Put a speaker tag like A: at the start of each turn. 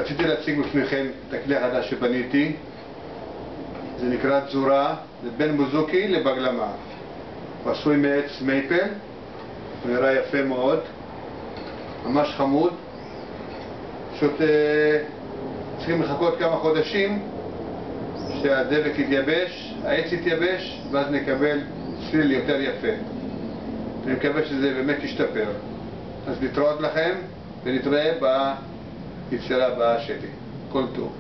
A: רציתי להציג בפניכם את הכלי החדש שבניתי. זה נקרא תזורה, זה בין בוזוקי לבגלמה. הוא עשוי מעץ מייפל, הוא נראה יפה מאוד, ממש חמוד. פשוט צריכים לחכות כמה חודשים שהדבק יתייבש, העץ יתייבש, ואז נקבל צליל יותר יפה. אני מקווה שזה באמת ישתפר. אז נתראות לכם ונתראה ביצירה הבאה שלי. כל טוב.